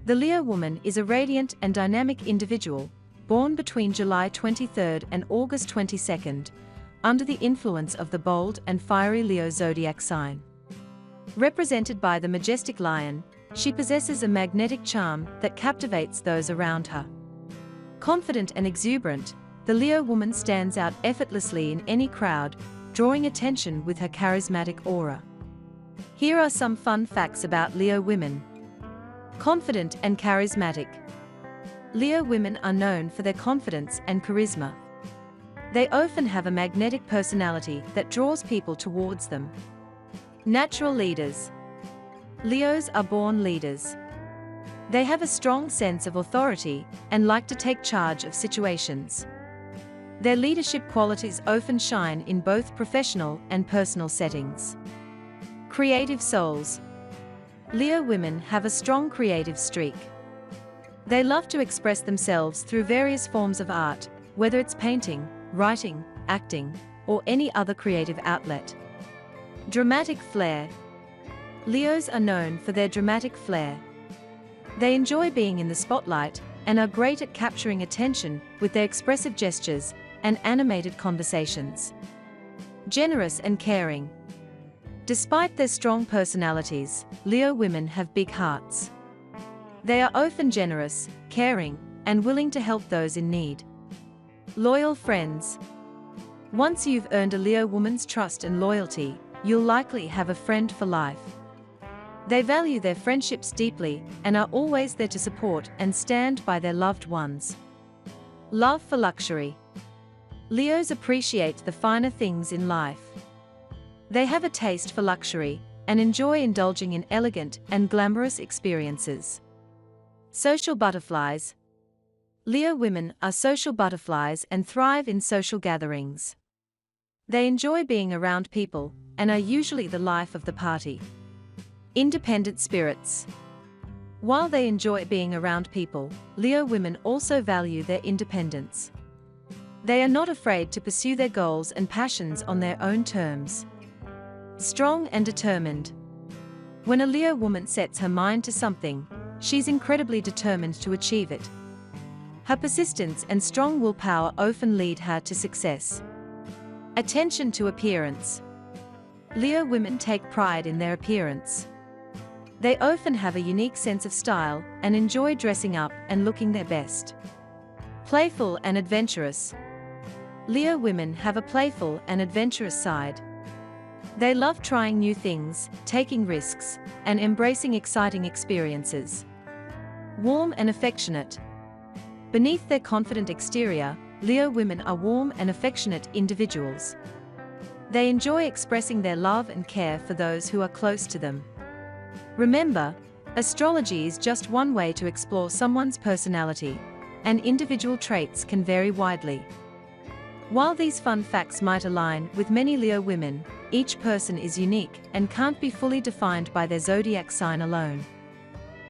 The Leo woman is a radiant and dynamic individual, born between July 23 and August 22, under the influence of the bold and fiery Leo zodiac sign. Represented by the majestic lion, she possesses a magnetic charm that captivates those around her. Confident and exuberant, the Leo woman stands out effortlessly in any crowd, drawing attention with her charismatic aura. Here are some fun facts about Leo women. Confident and charismatic. Leo women are known for their confidence and charisma. They often have a magnetic personality that draws people towards them. Natural leaders. Leos are born leaders. They have a strong sense of authority and like to take charge of situations. Their leadership qualities often shine in both professional and personal settings. Creative souls. Leo women have a strong creative streak. They love to express themselves through various forms of art, whether it's painting, writing, acting, or any other creative outlet. Dramatic flair. Leos are known for their dramatic flair. They enjoy being in the spotlight and are great at capturing attention with their expressive gestures and animated conversations. Generous and caring. Despite their strong personalities, Leo women have big hearts. They are often generous, caring, and willing to help those in need. Loyal friends. Once you've earned a Leo woman's trust and loyalty, you'll likely have a friend for life. They value their friendships deeply and are always there to support and stand by their loved ones. Love for luxury. Leos appreciate the finer things in life. They have a taste for luxury and enjoy indulging in elegant and glamorous experiences. Social butterflies. Leo women are social butterflies and thrive in social gatherings. They enjoy being around people and are usually the life of the party. Independent spirits. While they enjoy being around people, Leo women also value their independence. They are not afraid to pursue their goals and passions on their own terms. Strong and determined. When a Leo woman sets her mind to something, she's incredibly determined to achieve it. Her persistence and strong willpower often lead her to success. Attention to appearance. Leo women take pride in their appearance. They often have a unique sense of style and enjoy dressing up and looking their best. Playful and adventurous. Leo women have a playful and adventurous side. They love trying new things, taking risks, and embracing exciting experiences. Warm and affectionate. Beneath their confident exterior, Leo women are warm and affectionate individuals. They enjoy expressing their love and care for those who are close to them. Remember, astrology is just one way to explore someone's personality, and individual traits can vary widely. While these fun facts might align with many Leo women, each person is unique and can't be fully defined by their zodiac sign alone.